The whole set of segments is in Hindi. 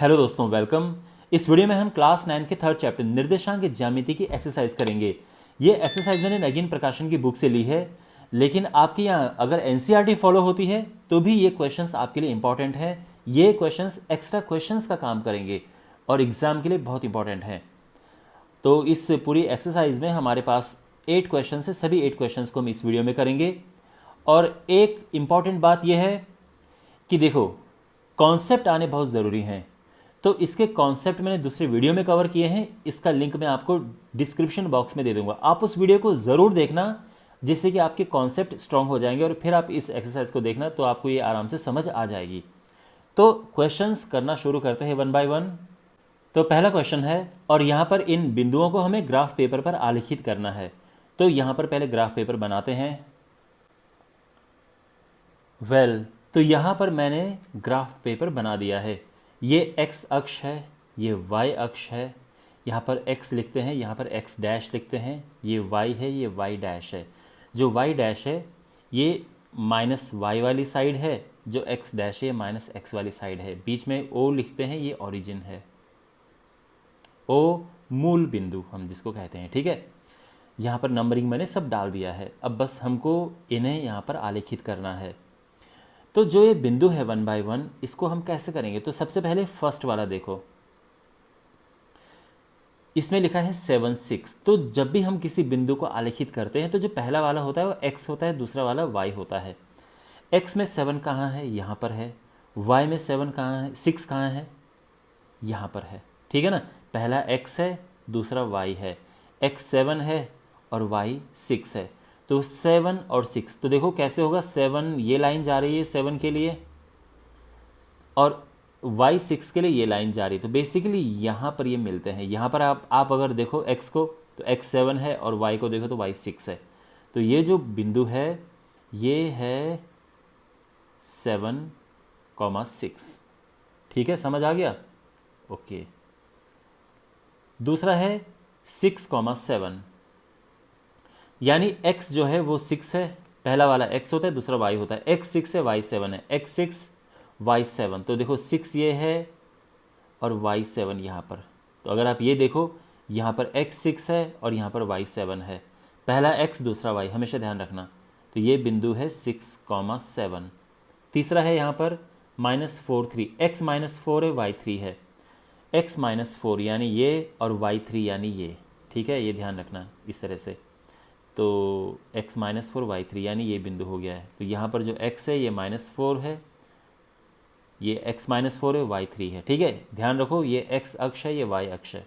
हेलो दोस्तों, वेलकम। इस वीडियो में हम क्लास 9 के थर्ड चैप्टर निर्देशांक ज्यामिति की एक्सरसाइज करेंगे। ये एक्सरसाइज मैंने नगीन प्रकाशन की बुक से ली है, लेकिन आपके यहाँ अगर एनसीईआरटी फॉलो होती है तो भी ये क्वेश्चंस आपके लिए इंपॉर्टेंट है। ये क्वेश्चंस एक्स्ट्रा क्वेश्चंस का काम करेंगे और एग्जाम के लिए बहुत इंपॉर्टेंट है। तो इस पूरी एक्सरसाइज में हमारे पास 8 क्वेश्चन है। सभी 8 क्वेश्चंस को हम इस वीडियो में करेंगे। और एक इम्पॉर्टेंट बात यह है कि देखो, कॉन्सेप्ट आने बहुत ज़रूरी हैं। तो इसके कॉन्सेप्ट मैंने दूसरे वीडियो में कवर किए हैं, इसका लिंक मैं आपको डिस्क्रिप्शन बॉक्स में दे दूंगा। आप उस वीडियो को ज़रूर देखना, जिससे कि आपके कॉन्सेप्ट स्ट्रांग हो जाएंगे और फिर आप इस एक्सरसाइज को देखना तो आपको ये आराम से समझ आ जाएगी। तो क्वेश्चंस करना शुरू करते हैं वन बाय वन। तो पहला क्वेश्चन है, और यहाँ पर इन बिंदुओं को हमें ग्राफ पेपर पर आलेखित करना है। तो यहाँ पर पहले ग्राफ पेपर बनाते हैं। तो यहाँ पर मैंने ग्राफ पेपर बना दिया है। ये x अक्ष है, ये y अक्ष है। यहाँ पर x लिखते हैं, यहाँ पर x डैश लिखते हैं। ये y है, ये y डैश है। जो y डैश है ये माइनस y वाली साइड है, जो x डैश है ये माइनस x वाली साइड है। बीच में o लिखते हैं, ये ओरिजिन है। o मूल बिंदु हम जिसको कहते हैं, ठीक है। यहाँ पर नंबरिंग मैंने सब डाल दिया है। अब बस हमको इन्हें यहाँ पर आलेखित करना है। तो जो ये बिंदु है 1 बाय 1, इसको हम कैसे करेंगे? तो सबसे पहले फर्स्ट वाला देखो, इसमें लिखा है 7 6। तो जब भी हम किसी बिंदु को आलेखित करते हैं तो जो पहला वाला होता है वो x होता है, दूसरा वाला y होता है। x में 7 कहाँ है? यहाँ पर है। y में 7 कहाँ है? 6 कहाँ है? यहाँ पर है, ठीक है ना। पहला x है, दूसरा y है। x 7 है और y 6 है। तो 7 और 6, तो देखो कैसे होगा। 7 ये लाइन जा रही है 7 के लिए और y 6 के लिए ये लाइन जा रही है। तो बेसिकली यहाँ पर ये मिलते हैं। यहाँ पर आप अगर देखो x को, तो x 7 है और y को देखो तो y 6 है। तो ये जो बिंदु है ये है 7,6। ठीक है, समझ आ गया? ओके। दूसरा है 6,7, यानी x जो है वो 6 है। पहला वाला x होता है, दूसरा y होता है। x 6 है, y 7 है। x 6 y 7, तो देखो 6 ये है और y 7 यहाँ पर। तो अगर आप ये देखो, यहाँ पर x 6 है और यहाँ पर y 7 है। पहला x, दूसरा y, हमेशा ध्यान रखना। तो ये बिंदु है 6,7। तीसरा है यहाँ पर -4 3। x -4 है, y 3 है। x -4 यानी ये और y 3 यानी ये, ठीक है। ये ध्यान रखना इस तरह से। तो x -4 y 3 यानी ये बिंदु हो गया है। तो यहाँ पर जो x है ये -4 है, ये x -4 है, y 3 है, ठीक है। ध्यान रखो, ये x अक्ष है, ये y अक्ष है।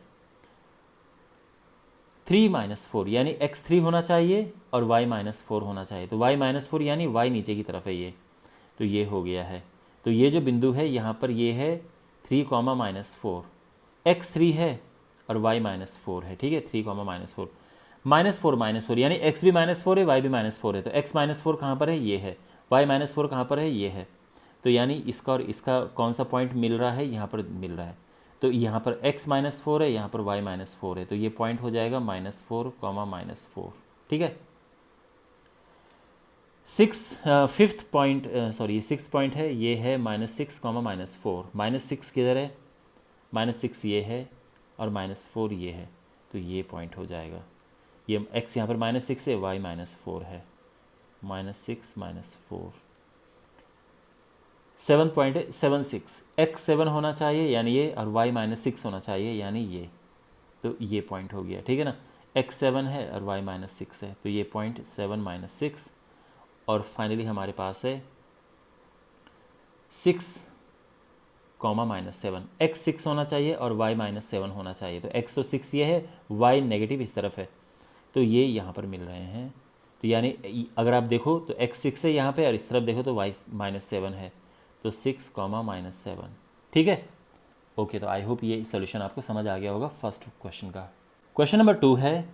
3 -4 यानी x 3 होना चाहिए और y -4 होना चाहिए। तो y -4 यानी y नीचे की तरफ है ये, तो ये हो गया है। तो ये जो बिंदु है यहाँ पर ये है 3, -4। x 3 है और y -4 है, ठीक है। 3, -4 -4 यानी x भी -4 है, y भी -4 है। तो x -4 कहाँ पर है? ये है। y -4 कहाँ पर है? ये है। तो यानी इसका और इसका कौन सा पॉइंट मिल रहा है? यहाँ पर मिल रहा है। तो यहाँ पर x -4 है, यहाँ पर y -4 है। तो ये पॉइंट हो जाएगा -4, -4, ठीक है। सिक्स्थ पॉइंट है, ये है -6, -4। -6 किधर है? -6 ये है और -4 ये है। तो ये पॉइंट हो जाएगा। ये x यहाँ पर -6 है, y -4 है। -6 -4, 7 पॉइंट है 7 6। x 7 होना चाहिए यानी ये, और y -6 होना चाहिए यानी ये। तो ये पॉइंट हो गया, ठीक है ना। x 7 है और y -6 है। तो ये पॉइंट 7 -6। और फाइनली हमारे पास है 6, -7। x 6 होना चाहिए और y -7 होना चाहिए। तो x तो 6 ये है, y नेगेटिव इस तरफ है। तो ये यहाँ पर मिल रहे हैं। तो यानी अगर आप देखो तो x 6 है यहाँ पे और इस तरफ देखो तो y -7 है। तो 6, -7, ठीक है। ओके, तो आई होप ये सोल्यूशन आपको समझ आ गया होगा फर्स्ट क्वेश्चन का। क्वेश्चन नंबर 2 है,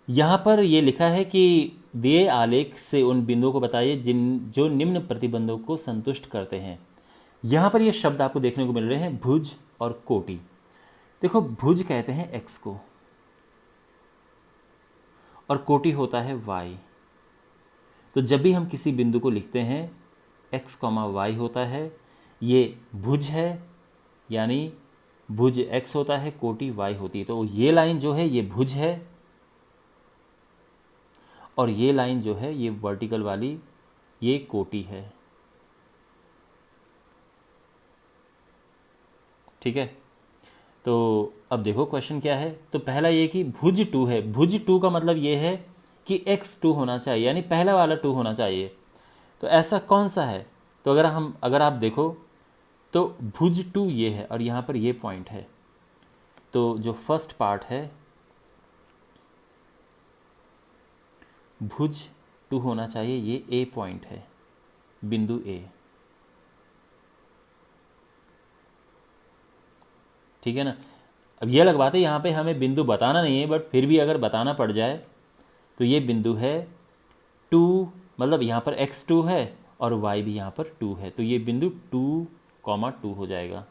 यहाँ पर ये लिखा है कि दिए आलेख से उन बिंदुओं को बताइए जो निम्न प्रतिबंधों को संतुष्ट करते हैं। यहाँ पर ये शब्द आपको देखने को मिल रहे हैं, भुज और कोटि। देखो, भुज कहते हैं x को और कोटि होता है y। तो जब भी हम किसी बिंदु को लिखते हैं x, y होता है, ये भुज है यानी भुज x होता है, कोटि y होती है। तो ये लाइन जो है ये भुज है, और ये लाइन जो है ये वर्टिकल वाली ये कोटि है। ठीक है, तो अब देखो क्वेश्चन क्या है। तो पहला ये कि भुज 2 है। भुज 2 का मतलब ये है कि x2 होना चाहिए, यानी पहला वाला 2 होना चाहिए। तो ऐसा कौन सा है? तो अगर आप देखो तो भुज 2 ये है, और यहाँ पर ये पॉइंट है। तो जो फर्स्ट पार्ट है भुज 2 होना चाहिए, ये ए पॉइंट है, बिंदु ए। ठीक है ना। अब ये अलग बात है, यहाँ पे हमें बिंदु बताना नहीं है, बट फिर भी अगर बताना पड़ जाए तो ये बिंदु है 2, मतलब यहाँ पर x2 है और y भी यहाँ पर 2 है, तो ये बिंदु 2,2 हो जाएगा।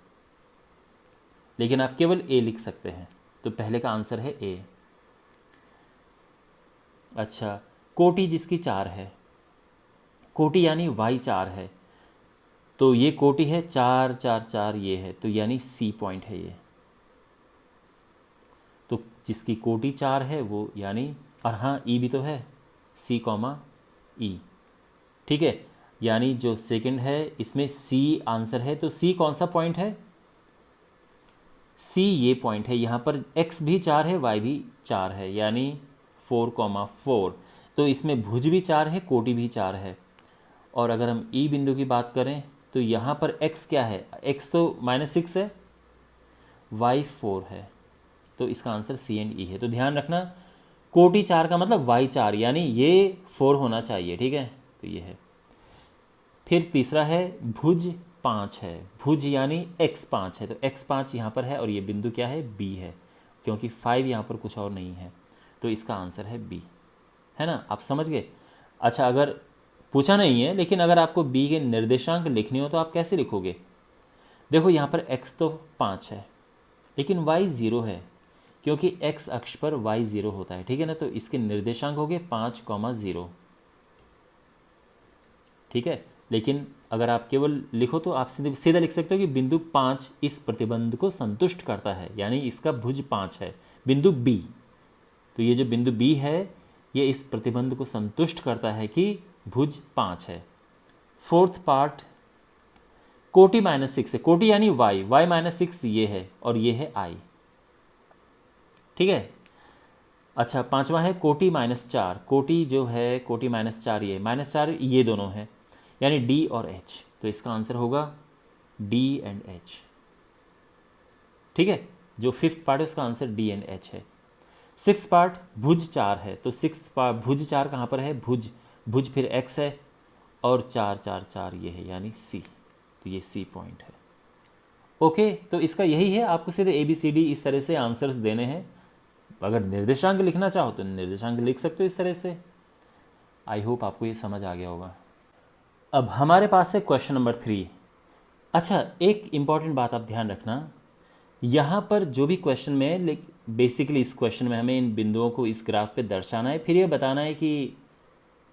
लेकिन आप केवल a लिख सकते हैं, तो पहले का आंसर है a। अच्छा, कोटि जिसकी 4 है, कोटि यानी y 4 है, तो ये कोटि है 4 4 4 ये है, तो यानी c पॉइंट है ये। तो जिसकी कोटि 4 है वो यानी, और हाँ ई भी तो है, सी कॉमा ई। ठीक है, यानी जो सेकंड है इसमें सी आंसर है। तो सी कौन सा पॉइंट है? सी ये पॉइंट है। यहाँ पर एक्स भी 4 है, वाई भी 4 है, यानी 4,4। तो इसमें भुज भी 4 है, कोटि भी 4 है। और अगर हम ई बिंदु की बात करें तो यहाँ पर एक्स क्या है? एक्स तो -6 है, वाई 4 है, तो इसका आंसर सी एंड ई है। तो ध्यान रखना, कोटि 4 का मतलब वाई 4, यानी ये 4 होना चाहिए। ठीक है, तो ये है। फिर तीसरा है भुज 5 है, भुज यानी x5 है, तो x5 यहाँ पर है, और ये बिंदु क्या है? b है, क्योंकि 5 यहाँ पर कुछ और नहीं है, तो इसका आंसर है b। है ना, आप समझ गए? अच्छा, अगर पूछा नहीं है, लेकिन अगर आपको b के निर्देशांक लिखने हो तो आप कैसे लिखोगे? देखो यहाँ पर x तो 5 है, लेकिन y 0 है, क्योंकि x अक्ष पर y 0 होता है। ठीक है ना, तो इसके निर्देशांक हो गए 5,0। ठीक है, लेकिन अगर आप केवल लिखो तो आप सीधा लिख सकते हो कि बिंदु 5 इस प्रतिबंध को संतुष्ट करता है, यानी इसका भुज 5 है, बिंदु बी। तो ये जो बिंदु बी है ये इस प्रतिबंध को संतुष्ट करता है कि भुज 5 है। फोर्थ पार्ट कोटि -6 है, कोटि यानी y, y -6 ये है, और ये है i। ठीक है। अच्छा, पांचवा है कोटि -4, कोटि जो है कोटि -4 ये -4 ये दोनों है, यानी डी और एच, तो इसका आंसर होगा डी एंड एच। ठीक है, जो फिफ्थ पार्ट है उसका आंसर डी एंड एच है। सिक्स पार्ट भुज 4 है, तो सिक्स पार्ट भुज 4 कहाँ पर है? भुज, भुज फिर एक्स है, और 4 4 4 ये है, यानी सी, तो ये सी पॉइंट है। ओके, तो इसका यही है, आपको सीधे ABCD इस तरह से आंसर्स देने हैं। अगर निर्देशांक लिखना चाहो तो निर्देशांक लिख सकते हो इस तरह से। आई होप आपको ये समझ आ गया होगा। अब हमारे पास है क्वेश्चन नंबर 3। अच्छा, एक इम्पॉर्टेंट बात आप ध्यान रखना, यहाँ पर जो भी क्वेश्चन में, बेसिकली इस क्वेश्चन में हमें इन बिंदुओं को इस ग्राफ पे दर्शाना है, फिर ये बताना है कि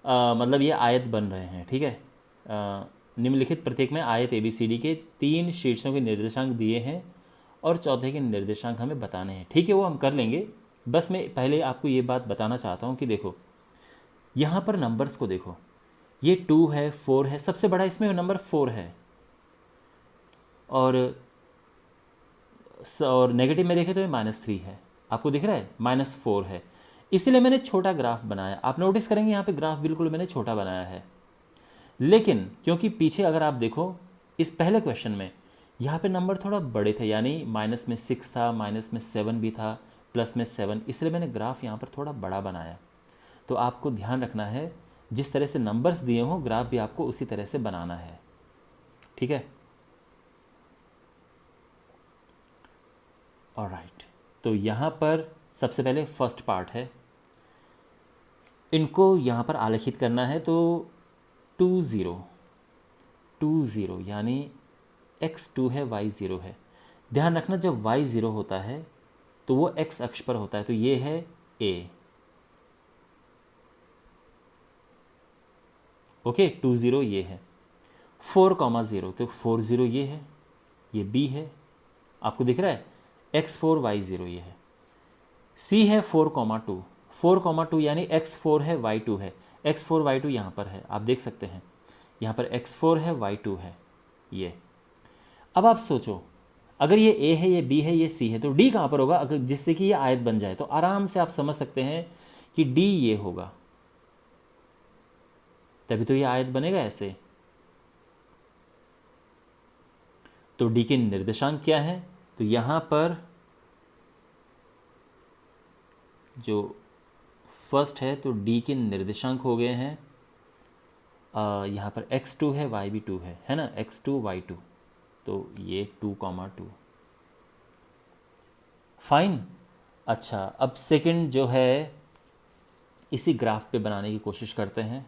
मतलब ये आयत बन रहे हैं। ठीक है, निम्नलिखित प्रत्येक में आयत ABCD के 3 शीर्षों के निर्देशांक दिए हैं, और चौथे के निर्देशांक हमें बताने हैं। ठीक है, वो हम कर लेंगे। बस मैं पहले आपको ये बात बताना चाहता हूँ कि देखो यहाँ पर नंबर्स को देखो, ये 2 है, 4 है, सबसे बड़ा इसमें नंबर 4 है, और नेगेटिव में देखें तो ये -3 है, आपको दिख रहा है, -4 है। इसीलिए मैंने छोटा ग्राफ बनाया। आप नोटिस करेंगे यहाँ पे ग्राफ बिल्कुल मैंने छोटा बनाया है, लेकिन क्योंकि पीछे अगर आप देखो इस पहले क्वेश्चन में यहाँ पे नंबर थोड़ा बड़े थे, यानी माइनस में 6 था, माइनस में 7 भी था, प्लस में 7, इसलिए मैंने ग्राफ यहाँ पर थोड़ा बड़ा बनाया। तो आपको ध्यान रखना है, जिस तरह से नंबर्स दिए हों ग्राफ भी आपको उसी तरह से बनाना है। ठीक है, ऑलराइट। तो यहाँ पर सबसे पहले फर्स्ट पार्ट है, इनको यहाँ पर आलेखित करना है। तो 2 0 2 0 यानी x2 है, y 0 है। ध्यान रखना, जब y 0 होता है तो वो x अक्ष पर होता है, तो ये है a। ओके, 2 0 ये है। 4,0, तो 4 0 ये है, ये b है, आपको दिख रहा है। x4 y0 ये है। C है 4,2, 4,2 यानी x4 है y2 है, x4 y2 यहाँ पर है, आप देख सकते हैं यहाँ पर x4 है y2 है ये। अब आप सोचो, अगर ये A है, ये B है, ये C है, तो D कहाँ पर होगा? अगर जिससे कि ये आयत बन जाए तो आराम से आप समझ सकते हैं कि D ये होगा, तभी तो ये आयत बनेगा ऐसे। तो D के निर्देशांक क्या है? तो यहाँ पर जो फर्स्ट है तो D के निर्देशांक हो गए हैं, यहाँ पर x2 है, y भी 2 है ना, x2 y2, तो ये 2,2 फाइन। अच्छा, अब सेकंड जो है इसी ग्राफ पे बनाने की कोशिश करते हैं,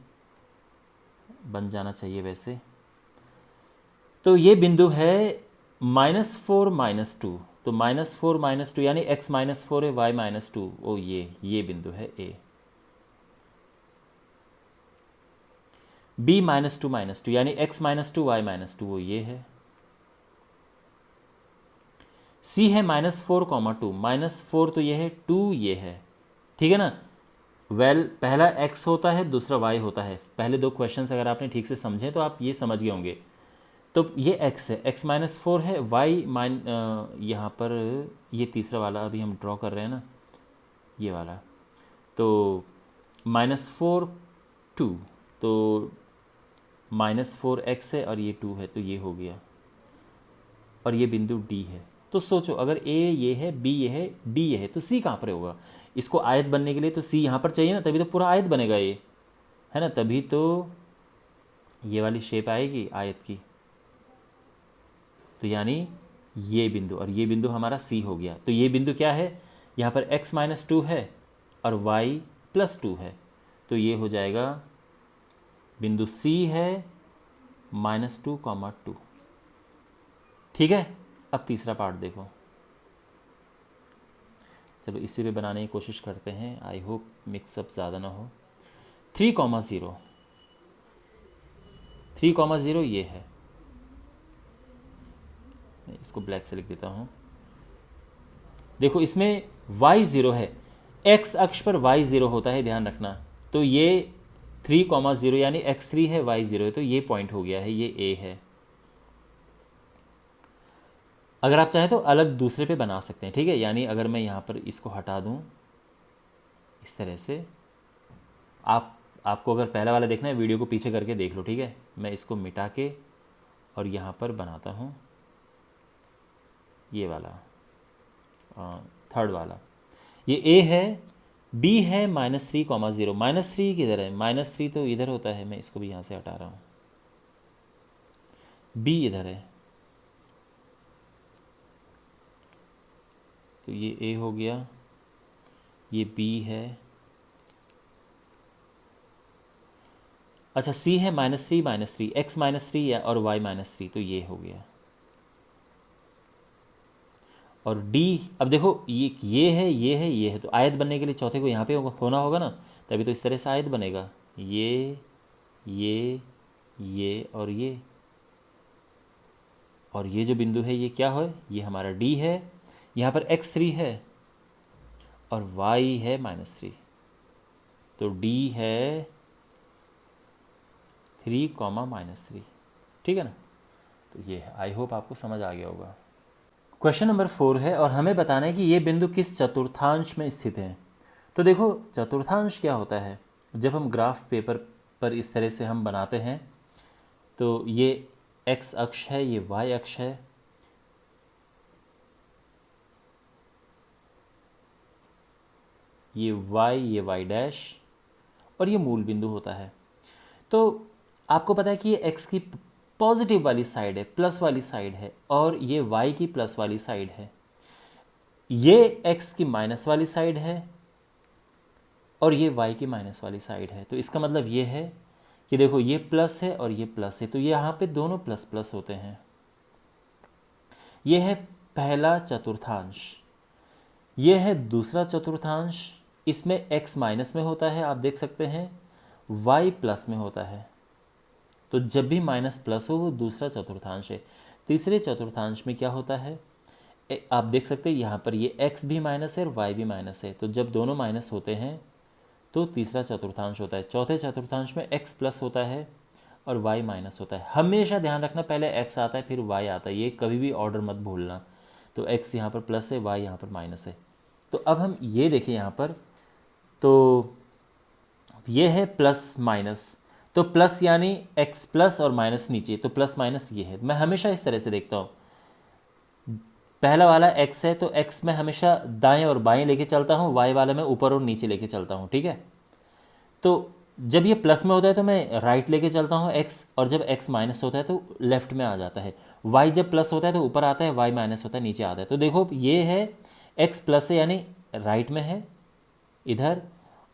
बन जाना चाहिए वैसे। तो ये बिंदु है -4 -2, तो -4 -2 यानी x -4 है, y -2, ओ ये बिंदु है A। B -2 -2 यानी x -2 y -2, वो ये है। C है -4,2, -4 तो ये है, 2 ये है, ठीक है ना। पहला x होता है, दूसरा y होता है। पहले दो क्वेश्चंस अगर आपने ठीक से समझे तो आप ये समझ गए होंगे। तो ये x है, x -4 है, यहाँ पर ये तीसरा वाला अभी हम ड्रॉ कर रहे हैं ना, ये वाला, तो -4 2, तो -4x है और ये 2 है, तो ये हो गया, और ये बिंदु D है। तो सोचो, अगर A ये है, B ये है, D ये है, तो C कहाँ पर होगा? इसको आयत बनने के लिए तो C यहाँ पर चाहिए ना, तभी तो पूरा आयत बनेगा ये, है ना, तभी तो ये वाली शेप आएगी आयत की। तो यानी ये बिंदु और ये बिंदु हमारा C हो गया। तो ये बिंदु क्या है? यहाँ पर x -2 है और y +2 है, तो ये हो जाएगा बिंदु C है -2,2। ठीक है। अब तीसरा पार्ट देखो, चलो इसी पे बनाने की कोशिश करते हैं, आई होप मिक्सअप ज़्यादा ना हो। 3,0, 3,0 ये है, मैं इसको ब्लैक से लिख देता हूँ। देखो इसमें y0 है, x अक्ष पर y0 होता है, ध्यान रखना। तो ये 3,0 यानी x3 है, y0 है, तो ये पॉइंट हो गया है, ये A है। अगर आप चाहें तो अलग दूसरे पे बना सकते हैं, ठीक है। यानी अगर मैं यहाँ पर इसको हटा दूँ इस तरह से, आपको अगर पहला वाला देखना है वीडियो को पीछे करके देख लो, ठीक है। मैं इसको मिटा के और यहाँ पर बनाता हूँ ये वाला, थर्ड वाला, ये A है, B है -3,0, -3 किधर है? -3 तो इधर होता है, मैं इसको भी यहाँ से हटा रहा हूँ, B इधर है, तो ये A हो गया, ये B है। अच्छा, C है -3 -3, x -3 और y -3, तो ये हो गया। और D, अब देखो ये है, ये है, ये है, तो आयत बनने के लिए चौथे को यहाँ पे होना होगा ना, तभी तो इस तरह से आयत बनेगा, ये और ये जो बिंदु है ये क्या है? ये हमारा D है। यहाँ पर x3 है और y है -3, तो D है 3, -3, ठीक है ना। तो ये है, आई होप आपको समझ आ गया होगा। क्वेश्चन नंबर 4 है और हमें बताना है कि ये बिंदु किस चतुर्थांश में स्थित है। तो देखो चतुर्थांश क्या होता है, जब हम ग्राफ पेपर पर इस तरह से हम बनाते हैं तो ये x अक्ष है, ये y अक्ष है, ये y डैश और ये मूल बिंदु होता है। तो आपको पता है कि ये x की पॉजिटिव वाली साइड है, प्लस वाली साइड है, और ये y की प्लस वाली साइड है, ये x की माइनस वाली साइड है और ये y की माइनस वाली साइड है। तो इसका मतलब ये है कि देखो ये प्लस है और ये प्लस है, तो ये यहाँ पे दोनों प्लस प्लस होते हैं। ये है पहला चतुर्थांश, ये है दूसरा चतुर्थांश, इसमें x माइनस में होता है, आप देख सकते हैं, y प्लस में होता है। तो जब भी माइनस प्लस हो वो दूसरा चतुर्थांश है। तीसरे चतुर्थांश में क्या होता है? आप देख सकते हैं यहाँ पर ये x भी माइनस है और y भी माइनस है, तो जब दोनों माइनस होते हैं तो तीसरा चतुर्थांश होता है। चौथे चतुर्थांश में x प्लस होता है और y माइनस होता है। हमेशा ध्यान रखना पहले x आता है फिर y आता है, ये कभी भी ऑर्डर मत भूलना। तो x यहाँ पर प्लस है, y यहाँ पर माइनस है। तो अब हम ये देखें यहाँ पर, तो ये है प्लस माइनस, तो प्लस यानी x प्लस और माइनस नीचे, तो प्लस माइनस ये है। मैं हमेशा इस तरह से देखता हूँ, पहला वाला x है तो x मैं हमेशा दाएं और बाएं लेके चलता हूँ, y वाला मैं ऊपर और नीचे लेके चलता हूँ, ठीक है। तो जब ये प्लस में होता है तो मैं राइट लेके चलता हूँ x, और जब x माइनस होता है तो लेफ्ट में आ जाता है। y जब प्लस होता है तो ऊपर आता है, y माइनस होता है नीचे आता है। तो देखो ये है x प्लस है यानी राइट में है इधर,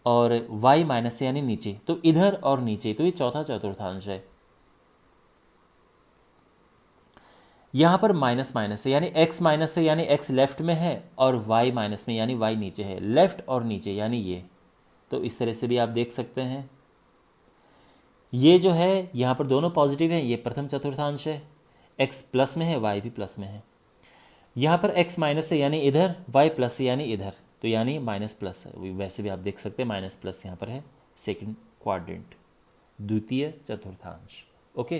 और y माइनस है यानी नीचे, तो इधर और नीचे, तो ये चौथा चतुर्थांश है। यहाँ पर माइनस माइनस है यानी x माइनस है यानी x लेफ्ट में है, और y माइनस में यानी y नीचे है, लेफ्ट और नीचे यानी ये। तो इस तरह से भी आप देख सकते हैं। ये जो है यहाँ पर दोनों पॉजिटिव है, ये प्रथम चतुर्थांश है, x प्लस में है, y भी प्लस में है। यहाँ पर x माइनस है यानी इधर, y प्लस है यानी इधर, तो यानी माइनस प्लस है। वैसे भी आप देख सकते हैं माइनस प्लस यहाँ पर है, सेकंड क्वाड्रेंट, द्वितीय चतुर्थांश। ओके,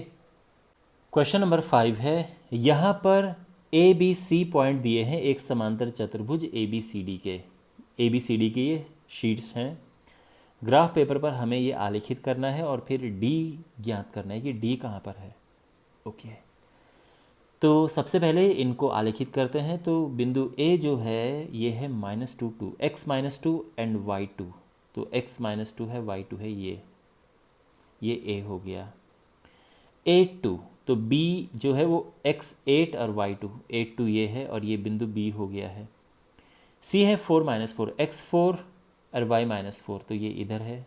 क्वेश्चन नंबर 5 है, यहाँ पर ए बी सी पॉइंट दिए हैं एक समांतर चतुर्भुज ए बी सी डी के ये शीट्स हैं। ग्राफ पेपर पर हमें ये आलेखित करना है और फिर डी ज्ञात करना है कि डी कहाँ पर है। ओके, तो सबसे पहले इनको आलेखित करते हैं। तो बिंदु ए जो है ये है -2 x -2 एंड y2, तो x -2 है y2 है, ये a हो गया। 8 तो b जो है वो x8 और y2, 8 ये है और ये बिंदु b हो गया है। c है 4 -4 x4 और y -4, तो ये इधर है।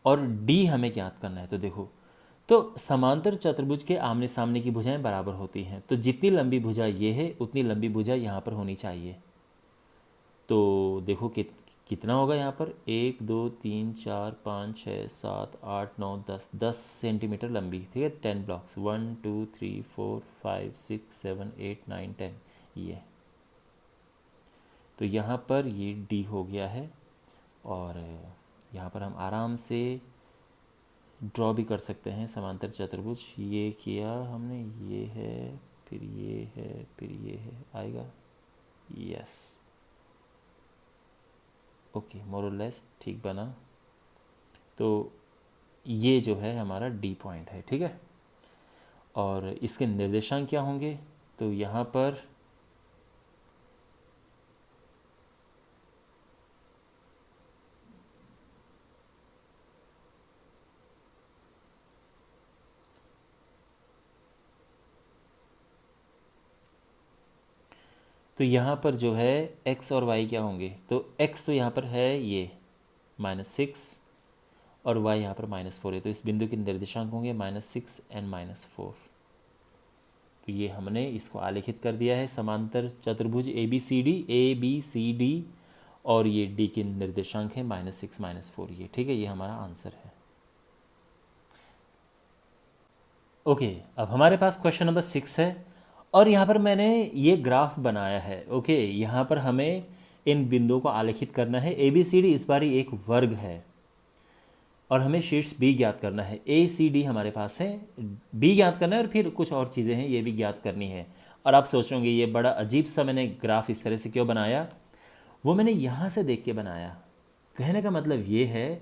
और d हमें ज्ञात करना है। तो देखो, तो समांतर चतुर्भुज के आमने सामने की भुजाएं बराबर होती हैं, तो जितनी लंबी भुजा ये है उतनी लंबी भुजा यहाँ पर होनी चाहिए। तो देखो कितना होगा यहाँ पर, 1 2 3 4 5 6 7 8 9 10 सेंटीमीटर लंबी, ठीक है। 10 ब्लॉक्स, 1 2 3 4 5 6 7 8 9 10, ये। तो यहाँ पर ये डी हो गया है, और यहाँ पर हम आराम से ड्रॉ भी कर सकते हैं समांतर चतुर्भुज। ये किया हमने, ये है, फिर ये है, फिर ये है, आएगा, यस। ओके, मोर और लेस ठीक बना। तो ये जो है हमारा डी पॉइंट है, ठीक है। और इसके निर्देशांक क्या होंगे, तो यहाँ पर यहाँ पर जो है x और y क्या होंगे, तो x तो यहाँ पर है ये -6 और y यहाँ पर -4 है, तो इस बिंदु के निर्देशांक होंगे -6 एंड -4। तो ये हमने इसको आलेखित कर दिया है समांतर चतुर्भुज ए बी सी डी, और ये डी के निर्देशांक है -6 -4, ये, ठीक है। ये हमारा आंसर है। ओके, अब हमारे पास क्वेश्चन नंबर 6 है, और यहाँ पर मैंने ये ग्राफ बनाया है। ओके, यहाँ पर हमें इन बिंदुओं को आलेखित करना है। ए बी सी डी इस बार एक वर्ग है, और हमें शीर्ष बी ज्ञात करना है। ए सी डी हमारे पास है, बी ज्ञात करना है, और फिर कुछ और चीज़ें हैं ये भी ज्ञात करनी है। और आप सोचोगे ये बड़ा अजीब सा मैंने ग्राफ इस तरह से क्यों बनाया, वो मैंने यहाँ से देख के बनाया। कहने का मतलब ये है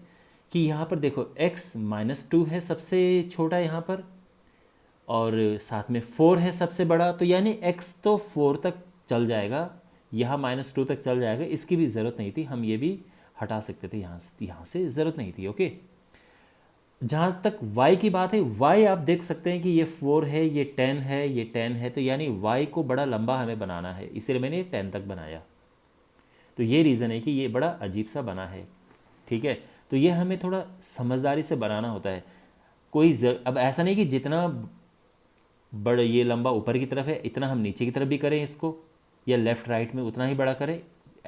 कि यहाँ पर देखो x -2 है सबसे छोटा यहाँ पर, और साथ में 4 है सबसे बड़ा, तो यानी x तो 4 तक चल जाएगा, यहाँ -2 तक चल जाएगा। इसकी भी ज़रूरत नहीं थी, हम ये भी हटा सकते थे यहाँ से ज़रूरत नहीं थी। ओके, जहाँ तक y की बात है, y आप देख सकते हैं कि ये 4 है, ये 10 है, ये 10 है, तो यानी y को बड़ा लंबा हमें बनाना है, इसलिए मैंने ये 10 तक बनाया। तो ये रीज़न है कि ये बड़ा अजीब सा बना है, ठीक है। तो ये हमें थोड़ा समझदारी से बनाना होता है। अब ऐसा नहीं कि जितना बड़ा ये लंबा ऊपर की तरफ है इतना हम नीचे की तरफ भी करें इसको, या लेफ़्ट राइट में उतना ही बड़ा करें,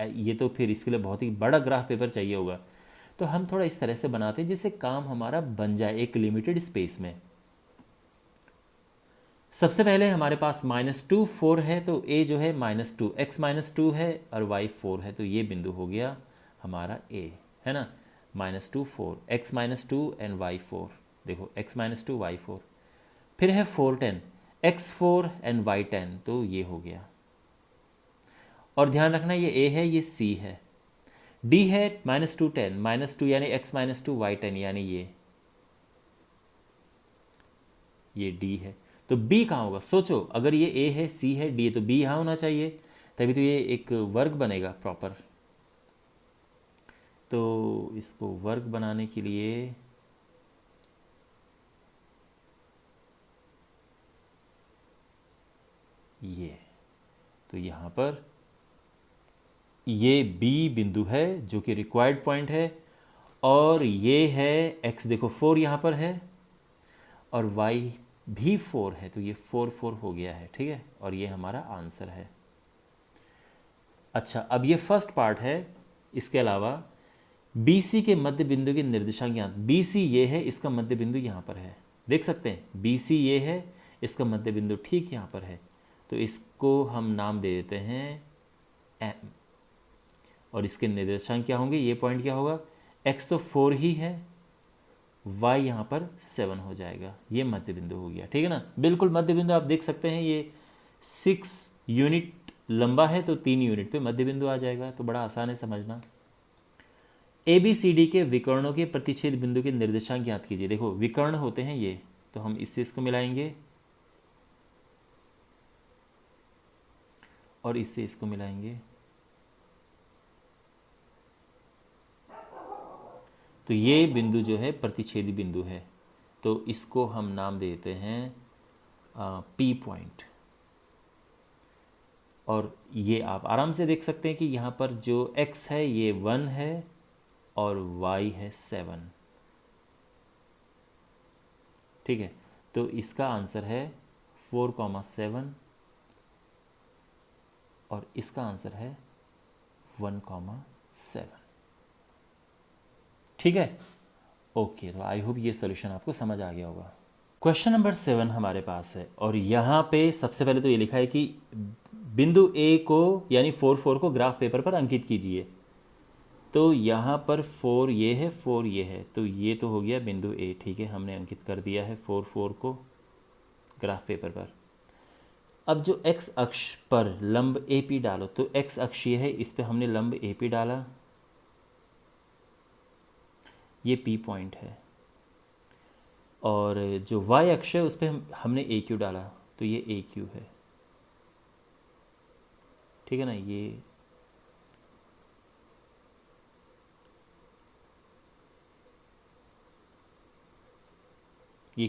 ये तो फिर इसके लिए बहुत ही बड़ा ग्राफ पेपर चाहिए होगा। तो हम थोड़ा इस तरह से बनाते हैं जिससे काम हमारा बन जाए एक लिमिटेड स्पेस में। सबसे पहले हमारे पास -2 4 है, तो ए जो है -2 x-2 है और y 4 है, तो ये बिंदु हो गया हमारा ए, है ना। -2 4 x-2 एंड y 4, देखो x-2 y 4। फिर है 4 10 x 4 एंड y 10, तो ये हो गया। और ध्यान रखना ये ए है, ये सी है। डी है -2 10 -2 यानी x-2 y 10 यानी ये डी है। तो बी कहाँ होगा, सोचो, अगर ये ए है, सी है, डी है, तो बी यहाँ होना चाहिए, तभी तो ये एक वर्ग बनेगा प्रॉपर। तो इसको वर्ग बनाने के लिए ये, तो यहाँ पर ये बी बिंदु है जो कि रिक्वायर्ड पॉइंट है, और ये है एक्स, देखो 4 यहाँ पर है और वाई भी 4 है, तो ये 4 4 हो गया है, ठीक है। और ये हमारा आंसर है। अच्छा, अब ये फर्स्ट पार्ट है। इसके अलावा बी सी के मध्य बिंदु के निर्देशांक यहाँ, बी सी ये है, इसका मध्य बिंदु यहाँ पर है, देख सकते हैं, बी सी ये है, इसका मध्य बिंदु ठीक यहाँ पर है, तो इसको हम नाम दे देते हैं एम। और इसके निर्देशांक क्या होंगे, ये पॉइंट क्या होगा, एक्स तो 4 ही है, वाई यहाँ पर 7 हो जाएगा, ये मध्य बिंदु हो गया, ठीक है ना। बिल्कुल मध्य बिंदु आप देख सकते हैं, ये 6 यूनिट लंबा है, तो 3 यूनिट पे मध्य बिंदु आ जाएगा, तो बड़ा आसान है समझना। ए बी सी डी के विकर्णों के प्रतिच्छेद बिंदु के निर्देशांक ज्ञात कीजिए। देखो विकर्ण होते हैं ये, तो हम इससे इसको मिलाएंगे और इससे इसको मिलाएंगे, तो ये बिंदु जो है प्रतिच्छेदी बिंदु है, तो इसको हम नाम देते हैं पी पॉइंट। और ये आप आराम से देख सकते हैं कि यहाँ पर जो x है ये 1 है और y है 7, ठीक है। तो इसका आंसर है 4,7 और इसका आंसर है 1,7, ठीक है। ओके, तो आई होप ये सोल्यूशन आपको समझ आ गया होगा। क्वेश्चन नंबर 7 हमारे पास है, और यहाँ पे सबसे पहले तो ये लिखा है कि बिंदु ए को यानी 4 4 को ग्राफ पेपर पर अंकित कीजिए। तो यहाँ पर 4 ये है, 4 ये है, तो ये तो हो गया बिंदु ए, ठीक है, हमने अंकित कर दिया है 4 4 को ग्राफ पेपर पर। अब जो x अक्ष पर लंब ए पी डालो, तो x अक्ष ये है, इस पे हमने लंब ए पी डाला, ये पी पॉइंट है। और जो y अक्ष है उस पर हमने ए क्यू डाला, तो ये ए क्यू है, ठीक है ना। ये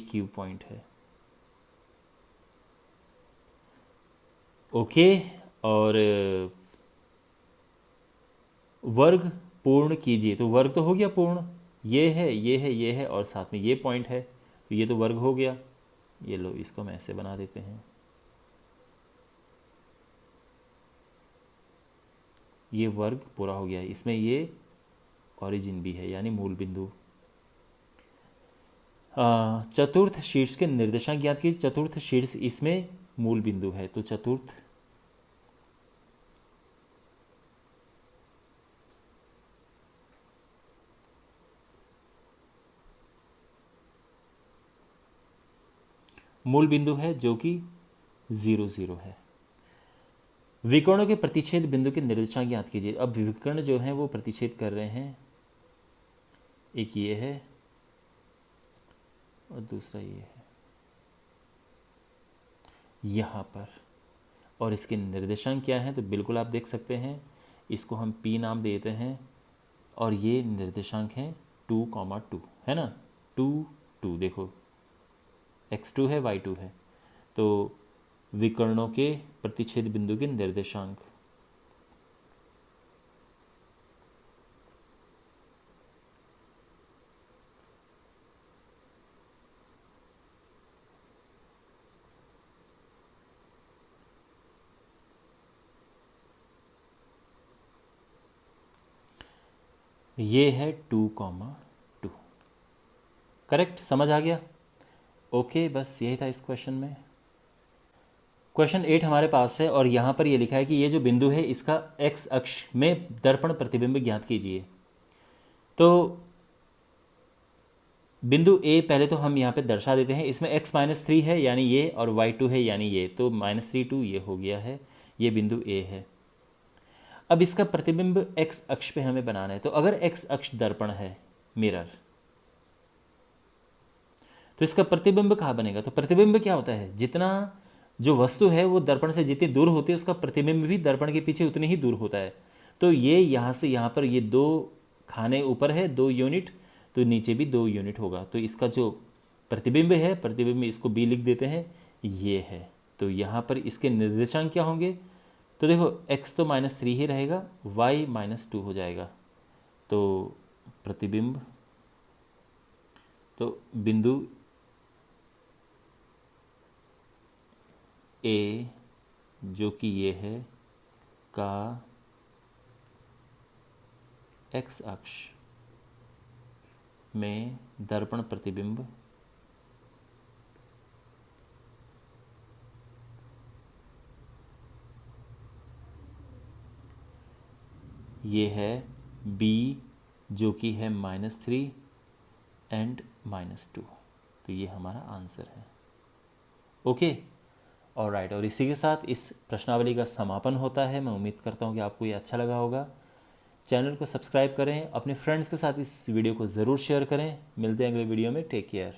क्यू पॉइंट है, ओके। और वर्ग पूर्ण कीजिए, तो वर्ग तो हो गया पूर्ण, ये है, ये है, ये है, और साथ में ये पॉइंट है, तो ये तो वर्ग हो गया। ये लो, इसको हम ऐसे बना देते हैं, ये वर्ग पूरा हो गया। इसमें ये ओरिजिन भी है, यानी मूल बिंदु। चतुर्थ शीर्ष के निर्देशांक ज्ञात कीजिए। चतुर्थ शीर्ष इसमें मूल बिंदु है, तो चतुर्थ मूल बिंदु है जो कि 0 0 है। विकर्णों के प्रतिच्छेद बिंदु के निर्देशांक ज्ञात कीजिए। अब विकर्ण जो हैं वो प्रतिच्छेद कर रहे हैं, एक ये है और दूसरा ये है यहाँ पर, और इसके निर्देशांक क्या हैं, तो बिल्कुल आप देख सकते हैं, इसको हम P नाम देते हैं, और ये निर्देशांक हैं 2,2, है ना, 2 2, देखो x2 है, y2 है, तो विकर्णों के प्रतिच्छेद बिंदु के निर्देशांक ये है 2,2, करेक्ट, समझ आ गया। ओके, बस यही था इस क्वेश्चन में। क्वेश्चन 8 हमारे पास है और यहाँ पर ये लिखा है कि ये जो बिंदु है इसका एक्स अक्ष में दर्पण प्रतिबिंब ज्ञात कीजिए। तो बिंदु ए पहले तो हम यहाँ पे दर्शा देते हैं, इसमें x-3 है यानी ये, और y2 है यानी ये, तो -3 2 ये हो गया है, ये बिंदु ए है। अब इसका प्रतिबिंब x अक्ष पे हमें बनाना है। तो अगर x अक्ष दर्पण है, मिरर, तो इसका प्रतिबिंब कहाँ बनेगा? तो प्रतिबिंब क्या होता है, जितना जो वस्तु है वो दर्पण से जितनी दूर होती है उसका प्रतिबिंब भी दर्पण के पीछे उतनी ही दूर होता है। तो ये यहाँ से यहाँ पर ये 2 खाने ऊपर है 2 यूनिट, तो नीचे भी 2 यूनिट होगा। तो इसका जो प्रतिबिंब है, प्रतिबिंब इसको b लिख देते हैं, ये है। तो यहाँ पर इसके निर्देशांक क्या होंगे? तो देखो x तो -3 ही रहेगा, y -2 हो जाएगा। तो प्रतिबिंब, तो बिंदु ए जो कि ये है का x अक्ष में दर्पण प्रतिबिंब ये है b जो कि है -3 एंड -2। तो ये हमारा आंसर है। Okay, alright. और इसी के साथ इस प्रश्नावली का समापन होता है। मैं उम्मीद करता हूँ कि आपको ये अच्छा लगा होगा। चैनल को सब्सक्राइब करें, अपने फ्रेंड्स के साथ इस वीडियो को ज़रूर शेयर करें। मिलते हैं अगले वीडियो में। Take care.